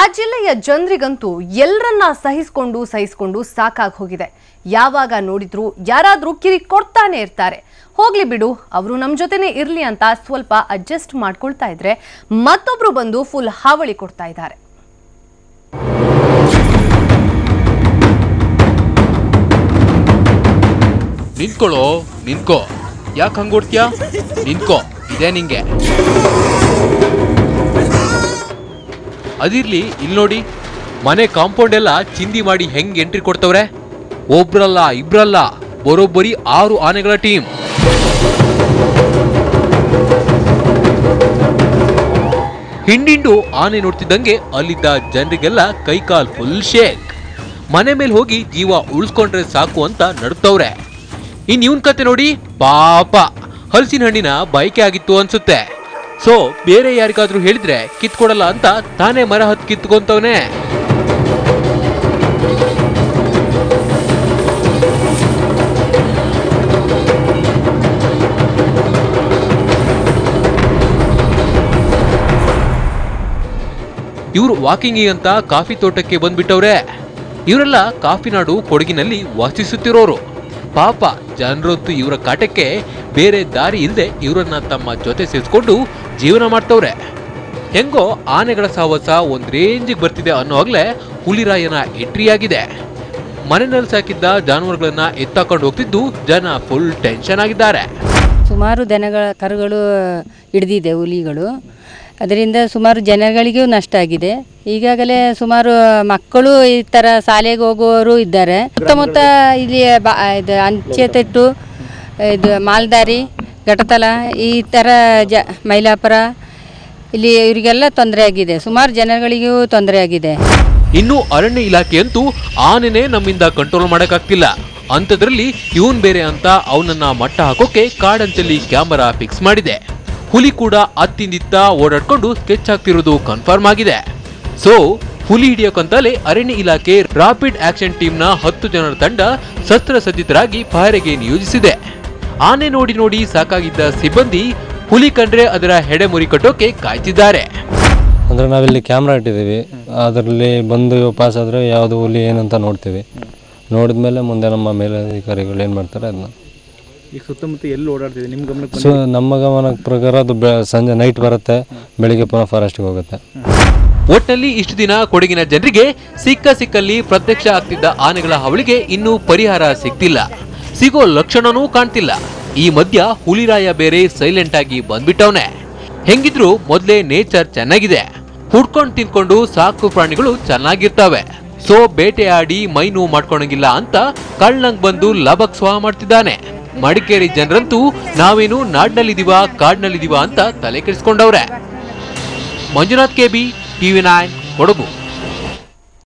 ಆ ಜಿಲ್ಲೆಯ ಜನರಿಗಂತೂ ಎಲ್ಲರನ್ನ ಸಹಿಸಿಕೊಂಡು ಸಾಕಾಗಿ ಹೋಗಿದೆ. ಯಾವಾಗ ನೋಡಿದ್ರು ಯಾರಾದ್ರೂ ಕಿರಿ ಕೊಡ್ತಾನೆ ಇರ್ತಾರೆ. ಹೋಗ್ಲಿ ಬಿಡು, ಅವರು ನಮ್ಮ ಜೊತೆನೇ ಇರ್ಲಿ ಅಂತ ಸ್ವಲ್ಪ ಅಡ್ಜಸ್ಟ್ ಮಾಡ್ಕೊಳ್ತಾ ಇದ್ರೆ ಮತ್ತೊಬ್ರು ಬಂದು ಫುಲ್ ಹಾವಳಿ ಕೊಡ್ತಾ ಇದ್ದಾರೆ. ನಿನ್ಕೋ, ಯಾಕೆ ಹಂಗೋಡ್ತೀಯ? ನಿನ್ಕೋ, ಇದೇ ನಿಂಗೆ. ಅದಿರ್ಲಿ, ಇಲ್ಲಿ ನೋಡಿ, ಮನೆ ಕಾಂಪೌಂಡ್ ಎಲ್ಲ ಚಿಂದಿ ಮಾಡಿ ಹೆಂಗ್ ಎಂಟ್ರಿ ಕೊಡ್ತವ್ರೆ. ಒಬ್ರಲ್ಲ ಇಬ್ರಲ್ಲ, ಬರೋಬ್ಬರಿ 6 ಆನೆಗಳ ಟೀಮ್. ಹಿಂಡಿಂಡು ಆನೆ ನೋಡ್ತಿದ್ದಂಗೆ ಅಲ್ಲಿದ್ದ ಜನರಿಗೆಲ್ಲ ಕೈಕಾಲ್ ಫುಲ್ ಶೇಕ್. ಮನೆ ಮೇಲೆ ಹೋಗಿ ಜೀವ ಉಳಿಸ್ಕೊಂಡ್ರೆ ಸಾಕು ಅಂತ ನಡುತ್ತವ್ರೆ. ಇವನ್ ಕತೆ ನೋಡಿ, ಪಾಪ ಹಲಸಿನ ಹಣ್ಣಿನ ಬಯಕೆ ಆಗಿತ್ತು ಅನ್ಸುತ್ತೆ. ಸೊ ಬೇರೆ ಯಾರಿಗಾದ್ರೂ ಹೇಳಿದ್ರೆ ಕಿತ್ಕೊಡಲ್ಲ ಅಂತ ತಾನೇ ಮರ ಹತ್ತು ಕಿತ್ಕೊಂತವನೆ. ಇವ್ರು ವಾಕಿಂಗ್ ಅಂತ ಕಾಫಿ ತೋಟಕ್ಕೆ ಬಂದ್ಬಿಟ್ಟವ್ರೆ. ಇವರೆಲ್ಲ ಕಾಫಿನಾಡು ಕೊಡಗಿನಲ್ಲಿ ವಾಸಿಸುತ್ತಿರೋರು. ಪಾಪ ಜನರೊತ್ತು ಇವರ ಕಾಟಕ್ಕೆ ಬೇರೆ ದಾರಿ ಇಲ್ಲದೆ ಇವರನ್ನ ತಮ್ಮ ಜೊತೆ ಸೇರಿಸ್ಕೊಂಡು ಜೀವನ ಮಾಡ್ತವ್ರೆ. ಹೆಂಗೋ ಆನೆಗಳ ಸಾಹಸ ಒಂದ್ ರೇಂಜಿಗೆ ಬರ್ತಿದೆ ಅನ್ನೋವಾಗ್ಲೇ ಹುಲಿರಾಯನ ಎಂಟ್ರಿ ಆಗಿದೆ. ಮನೆಯಲ್ಲಿ ಸಾಕಿದ್ದ ಜಾನುವಾರುಗಳನ್ನ ಎತ್ತಾಕೊಂಡು ಹೋಗ್ತಿದ್ದು ಜನ ಫುಲ್ ಟೆನ್ಷನ್ ಆಗಿದ್ದಾರೆ. ಸುಮಾರು ದನಗಳ ಕರುಗಳು ಹಿಡಿದಿದೆ ಹುಲಿಗಳು. ಅದರಿಂದ ಸುಮಾರು ಜನಗಳಿಗೂ ನಷ್ಟ ಆಗಿದೆ. ಈಗಾಗಲೇ ಸುಮಾರು ಮಕ್ಕಳು ಈ ಥರ ಶಾಲೆಗೆ ಹೋಗುವವರು ಇದ್ದಾರೆ. ಸುತ್ತಮುತ್ತ ಇಲ್ಲಿ ಇದು ಅಂಚೆತಿಟ್ಟು, ಇದು ಮಾಲ್ದಾರಿ, ಘಟತಲ, ಈ ಥರ ಮೈಲಾಪುರ ಇಲ್ಲಿ ಇವರಿಗೆಲ್ಲ ತೊಂದರೆ ಆಗಿದೆ. ಸುಮಾರು ಜನಗಳಿಗೂ ತೊಂದರೆ ಆಗಿದೆ. ಇನ್ನು ಅರಣ್ಯ ಇಲಾಖೆಯಂತೂ ಆನೆನೇ ನಮ್ಮಿಂದ ಕಂಟ್ರೋಲ್ ಮಾಡೋಕ್ಕಾಗ್ತಿಲ್ಲ. ಅಂಥದ್ರಲ್ಲಿ ಇವನ್ ಬೇರೆ ಅಂತ ಅವನನ್ನ ಮಟ್ಟ ಹಾಕೋಕೆ ಕಾಡಂಚಲ್ಲಿ ಕ್ಯಾಮರಾ ಫಿಕ್ಸ್ ಮಾಡಿದೆ. ಹುಲಿ ಕೂಡ ಅತ್ತಿಂದಿತ್ತ ಓಡಾಡ್ಕೊಂಡು ಸ್ಕೆಚ್ ಹಾಕ್ತಿರೋದು ಕನ್ಫರ್ಮ್ ಆಗಿದೆ. ಸೊ ಹುಲಿ ಹಿಡಿಯೋಕಂತಲೇ ಅರಣ್ಯ ಇಲಾಖೆ ರಾಪಿಡ್ ಆಕ್ಷನ್ ಟೀಮ್ನ 10 ಜನರ ತಂಡ ಶಸ್ತ್ರಸಜ್ಜಿತರಾಗಿ ಪಹರೆಗೆ ನಿಯೋಜಿಸಿದೆ. ಆನೆ ನೋಡಿ ಸಾಕಾಗಿದ್ದ ಸಿಬ್ಬಂದಿ ಹುಲಿ ಕಂಡ್ರೆ ಅದರ ಹೆಡೆ ಮುರಿ ಕಟ್ಟೋಕೆ ಕಾಯ್ತಿದ್ದಾರೆ. ಅಂದ್ರೆ ನಾವಿಲ್ಲಿ ಕ್ಯಾಮ್ರಾ ಇಟ್ಟಿದ್ದೀವಿ. ಅದರಲ್ಲಿ ಬಂದು ಪಾಸ್ ಆದ್ರೆ ಯಾವುದು ಹುಲಿ ಏನಂತ ನೋಡ್ತೀವಿ. ನೋಡಿದ್ಮೇಲೆ ಮುಂದೆ ನಮ್ಮ ಮೇಲಧಿಕಾರಿಗಳು ಏನು ಮಾಡ್ತಾರೆ ಅದನ್ನ. ಈ ಸುತ್ತಮುತ್ತ ಎಲ್ಲಿ ಓಡಾಡ್ತಿದೆ ನಿಮ್ಮ ಗಮನಕ್ಕೆ? ಸೊ ನಮ್ಮ ಗಮನದ ಪ್ರಕಾರ ಅದು ಸಂಜೆ ನೈಟ್ ಬರುತ್ತೆ, ಬೆಳಿಗ್ಗೆ ಪುನಃ ಫಾರೆಸ್ಟ್ಗೆ ಹೋಗುತ್ತೆ. ಒಟ್ಟಿನಲ್ಲಿ ಇಷ್ಟು ದಿನ ಕೊಡಗಿನ ಜನರಿಗೆ ಸಿಕ್ಕಲ್ಲಿ ಪ್ರತ್ಯಕ್ಷ ಆಗ್ತಿದ್ದ ಆನೆಗಳ ಹಾವಳಿಗೆ ಇನ್ನೂ ಪರಿಹಾರ ಸಿಗ್ತಿಲ್ಲ, ಸಿಗೋ ಲಕ್ಷಣನೂ ಕಾಣ್ತಿಲ್ಲ. ಈ ಮಧ್ಯ ಹುಲಿರಾಯ ಬೇರೆ ಸೈಲೆಂಟ್ ಆಗಿ ಬಂದ್ಬಿಟ್ಟವನೆ. ಹೆಂಗಿದ್ರು ಮೊದಲೇ ನೇಚರ್ ಚೆನ್ನಾಗಿದೆ, ಹುಡ್ಕೊಂಡು ತಿನ್ಕೊಂಡು ಸಾಕು ಪ್ರಾಣಿಗಳು ಚೆನ್ನಾಗಿರ್ತಾವೆ. ಸೊ ಬೇಟೆಯಾಡಿ ಮೈ ನೋವು ಮಾಡ್ಕೊಳಂಗಿಲ್ಲ ಅಂತ ಕಳ್ಳಂಗ್ ಬಂದು ಲಬಕ್ ಸ್ವಾ ಮಾಡ್ತಿದ್ದಾನೆ. ಮಡಿಕೇರಿ ಜನರಂತೂ ನಾವೇನು ನಾಡ್ನಲ್ಲಿದೀವ ಕಾಡ್ನಲ್ಲಿದೀವ ಅಂತ ತಲೆ ಕೆಡಿಸ್ಕೊಂಡವ್ರೆ. Manjunath KB, TV9 Kodagu.